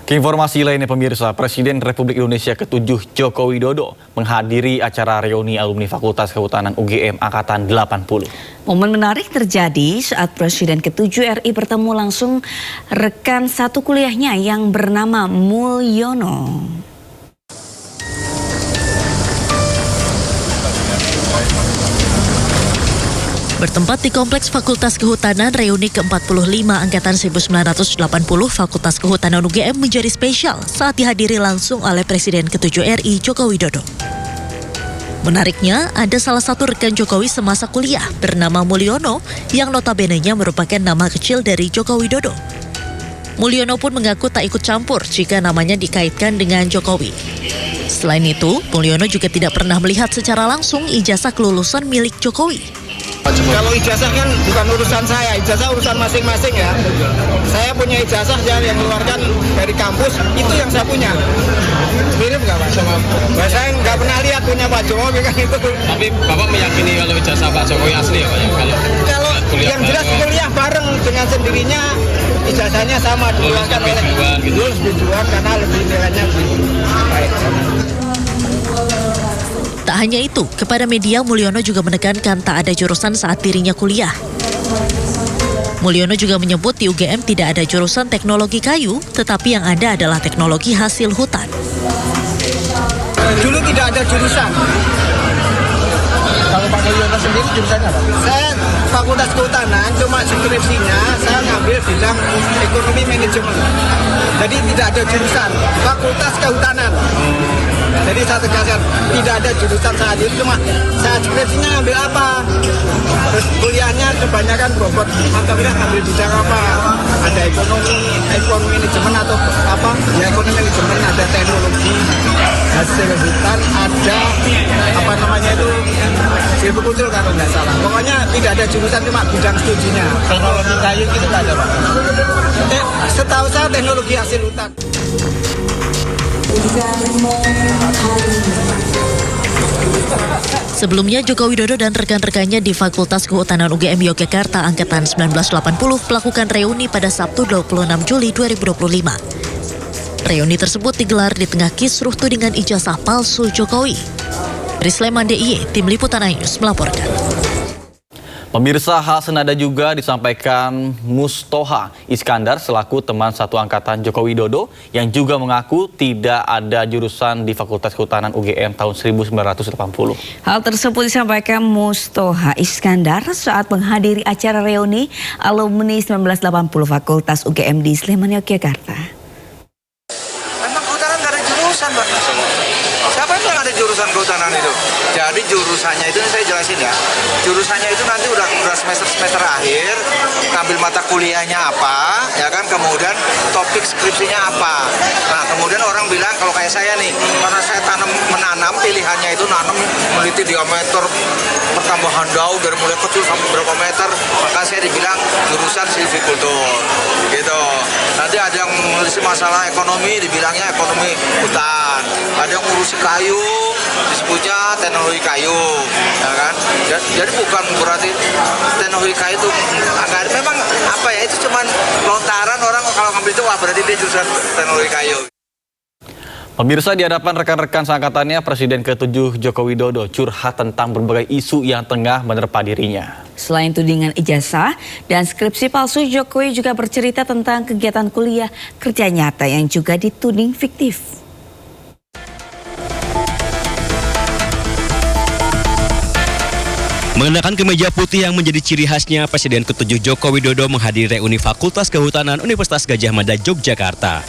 Keinformasi lainnya pemirsa, Presiden Republik Indonesia ke-7 Joko Widodo menghadiri acara reuni alumni Fakultas Kehutanan UGM Angkatan 80. Momen menarik terjadi saat Presiden ke-7 RI bertemu langsung rekan satu kuliahnya yang bernama Mulyono. Bertempat di Kompleks Fakultas Kehutanan reuni ke-45 Angkatan 1980 Fakultas Kehutanan UGM menjadi spesial saat dihadiri langsung oleh Presiden ke-7 RI Joko Widodo. Menariknya, ada salah satu rekan Jokowi semasa kuliah bernama Mulyono yang notabene-nya merupakan nama kecil dari Joko Widodo. Mulyono pun mengaku tak ikut campur jika namanya dikaitkan dengan Jokowi. Selain itu, Mulyono juga tidak pernah melihat secara langsung ijazah kelulusan milik Jokowi. Kalau ijazah kan bukan urusan saya, ijazah urusan masing-masing ya. Saya punya ijazah yang mengeluarkan dari kampus, itu yang saya punya. Mirip nggak Pak sama? Saya nggak pernah lihat punya Pak Jokowi kan itu. Tapi Bapak meyakini kalau ijazah Pak Jokowi asli ya Pak ya? Kalau yang jelas kuliah bareng dengan sendirinya, ijazahnya sama dikeluarkan oleh lulus biduan karena lebih nilainya lebih baik. Tak hanya itu, kepada media Mulyono juga menekankan tak ada jurusan saat dirinya kuliah. Mulyono juga menyebut di UGM tidak ada jurusan teknologi kayu, tetapi yang ada adalah teknologi hasil hutan. Dulu tidak ada jurusan. Kalau Pak Mulyono sendiri jurusannya apa? Saya Fakultas Kehutanan, cuma skripsinya saya ngambil bidang ekonomi manajemen. Jadi tidak ada jurusan Fakultas Kehutanan. Jadi saya tegaskan, tidak ada jurusan saat itu, cuma saya skripsinya ngambil apa. Terus kuliahnya kebanyakan bobot, mantapnya ngambil bidang apa. Ada ekonomi manajemen atau apa, ya ekonomi manajemen, ada teknologi, hasil hutan, ada apa namanya itu, silvikultur kalau nggak salah. Pokoknya tidak ada jurusan, cuma bidang studinya. Teknologi kayu itu nggak ada Pak. Setahu saya teknologi hasil hutan. Sebelumnya, Joko Widodo dan rekan-rekannya di Fakultas Kehutanan UGM Yogyakarta Angkatan 1980 melakukan reuni pada Sabtu 26 Juli 2025. Reuni tersebut digelar di tengah kisruh tudingan ijazah palsu Jokowi. Dari Sleman DIY, Tim Liputan iNews melaporkan. Pemirsa, hal senada juga disampaikan Mustoha Iskandar selaku teman satu angkatan Joko Widodo yang juga mengaku tidak ada jurusan di Fakultas Kehutanan UGM tahun 1980. Hal tersebut disampaikan Mustoha Iskandar saat menghadiri acara reuni alumni 1980 Fakultas UGM di Sleman, Yogyakarta. Memang kehutanan nggak ada jurusan, Pak. Siapa yang bilang ada jurusan kehutanan itu? Jadi jurusannya itu saya jelasin ya. Jurusannya itu nanti udah semester akhir, ngambil mata kuliahnya apa, ya kan? Kemudian topik skripsinya apa. Nah, kemudian orang bilang kalau kayak saya nih, karena saya menanam pilihannya itu nanam meneliti diameter pertambahan daun dari mulai kecil sampai berapa meter, maka saya dibilang jurusan silvikultur, gitu. Nanti ada yang mengurusi masalah ekonomi, dibilangnya ekonomi hutan. Ada yang ngurusi kayu, disebutnya teknologi kayu, ya kan? Jadi bukan berarti teknologi kayu itu agak memang apa ya, itu cuman lontaran orang kalau ngambil itu wah berarti dia jurusan teknologi kayu. Pemirsa, di hadapan rekan-rekan seangkatannya, Presiden ke-7 Joko Widodo curhat tentang berbagai isu yang tengah menerpa dirinya. Selain tudingan ijazah dan skripsi palsu, Jokowi juga bercerita tentang kegiatan kuliah kerja nyata yang juga dituding fiktif. Mengenakan kemeja putih yang menjadi ciri khasnya, Presiden ke-7 Joko Widodo menghadiri reuni Fakultas Kehutanan Universitas Gadjah Mada, Yogyakarta.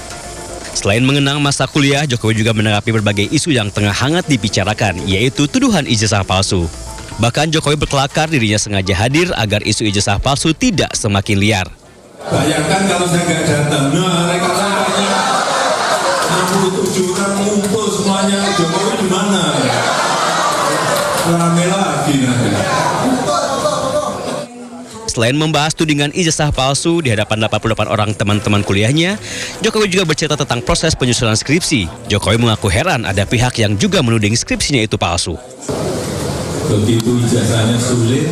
Selain mengenang masa kuliah, Jokowi juga menanggapi berbagai isu yang tengah hangat dibicarakan, yaitu tuduhan ijazah palsu. Bahkan Jokowi berkelakar dirinya sengaja hadir agar isu ijazah palsu tidak semakin liar. Bayangkan kalau saya nggak datang, mereka-rekanya 67 orang ngumpul semuanya, Jokowi di mana? Rame lagi nanti. Selain membahas tudingan ijazah palsu di hadapan 88 orang teman-teman kuliahnya, Jokowi juga bercerita tentang proses penyusunan skripsi. Jokowi mengaku heran ada pihak yang juga menuding skripsinya itu palsu. Begitu ijazahnya sulit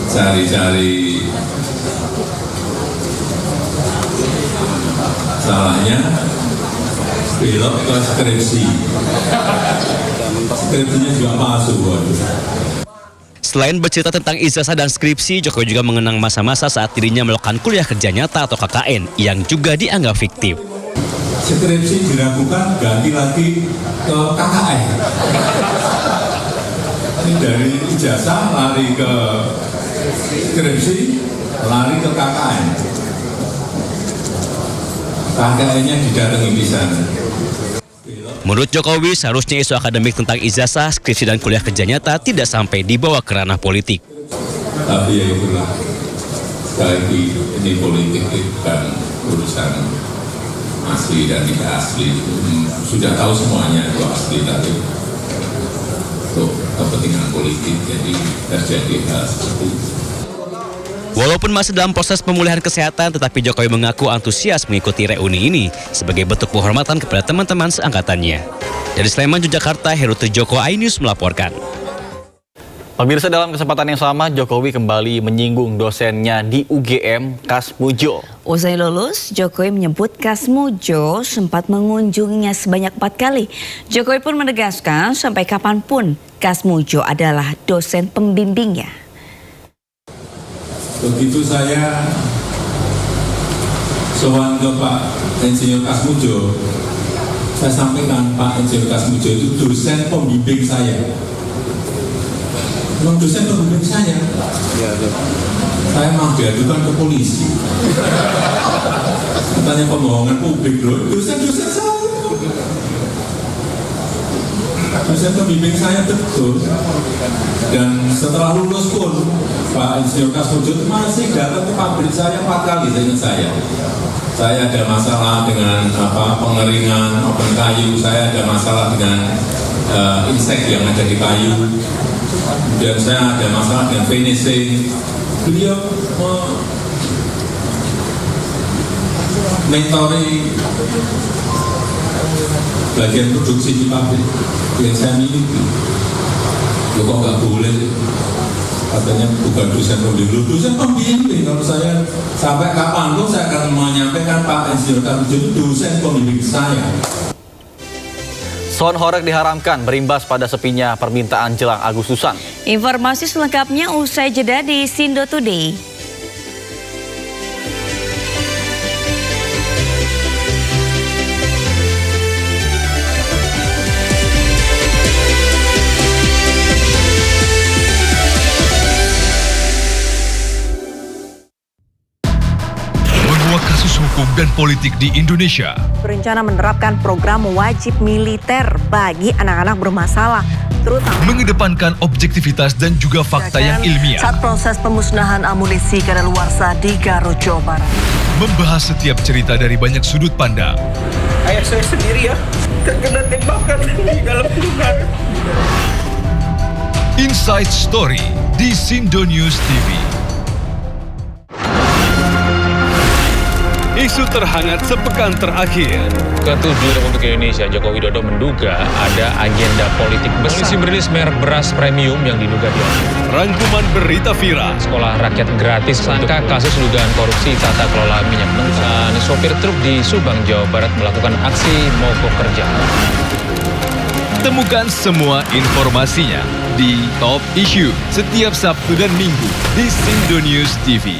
dicari-cari Masalahnya belok ke skripsi. Skripsinya juga palsu. Waduh. Selain bercerita tentang ijazah dan skripsi, Jokowi juga mengenang masa-masa saat dirinya melakukan kuliah kerja nyata atau KKN yang juga dianggap fiktif. Skripsi diragukan, ganti lagi ke KKN. Ini dari ijazah lari ke skripsi, lari ke KKN. KKN-nya didatangi pisan. Menurut Jokowi, seharusnya isu akademik tentang ijazah, skripsi dan kuliah kerja nyata tidak sampai dibawa ke ranah politik. Tapi ya itulah, sekali lagi ini politik bukan urusan asli dan tidak asli. Sudah tahu semuanya itu asli, tapi untuk kepentingan politik jadi terjadi hal seperti itu. Walaupun masih dalam proses pemulihan kesehatan, tetapi Jokowi mengaku antusias mengikuti reuni ini sebagai bentuk penghormatan kepada teman-teman seangkatannya. Dari Sleman, Yogyakarta, Heru Trijoko, iNews melaporkan. Pemirsa, dalam kesempatan yang sama, Jokowi kembali menyinggung dosennya di UGM, Kasmujo. Usai lulus, Jokowi menyebut Kasmujo sempat mengunjunginya sebanyak 4 kali. Jokowi pun menegaskan sampai kapanpun Kasmujo adalah dosen pembimbingnya. Begitu saya sowan ke Pak Insinyur Kasmujo, saya sampaikan Pak Insinyur Kasmujo itu dosen pembimbing saya. Memang dosen pembimbing saya. Saya mau diadukan ke polisi. Katanya pembohongan publik loh, dosen-dosen saya. Dosen pembimbing saya betul. Dan setelah lulus pun Pak Insinyur Kasmujo masih datang ke pabrik saya 4 kali, seingat saya. Saya ada masalah dengan pengeringan open kayu, saya ada masalah dengan insek yang ada di kayu, dan saya ada masalah dengan finishing. Beliau mentori bagian produksi di pabrik yang saya miliki. Loh kok nggak boleh? Katanya bukan dosen pembimbing. Dosen pembimbing, kalau saya sampai kapanpun saya akan menyampaikan Pak Insinyur Kasmujo itu dosen pembimbing saya. Sound horeg diharamkan berimbas pada sepinya permintaan jelang Agustusan. Informasi selengkapnya usai jeda di Sindo Today. Kasus hukum dan politik di Indonesia. Berencana menerapkan program wajib militer bagi anak-anak bermasalah, terutama mengedepankan objektivitas dan juga fakta yang ilmiah. Saat proses pemusnahan amunisi kadaluarsa di Garut, Jawa Barat. Membahas setiap cerita dari banyak sudut pandang. Ayah saya sendiri ya, terkena tembakan di dalam rumah. Inside Story di Sindo News TV. Isu terhangat sepekan terakhir. Ketujuh Republik Indonesia, Joko Widodo menduga ada agenda politik besar. Polisi merilis merek beras premium yang diduga diambil. Rangkuman berita viral. Sekolah rakyat gratis untuk kasus dugaan korupsi tata kelola minyak mentah. Sopir truk di Subang, Jawa Barat melakukan aksi mogok kerja. Temukan semua informasinya di Top Issue setiap Sabtu dan Minggu di Sindo News TV.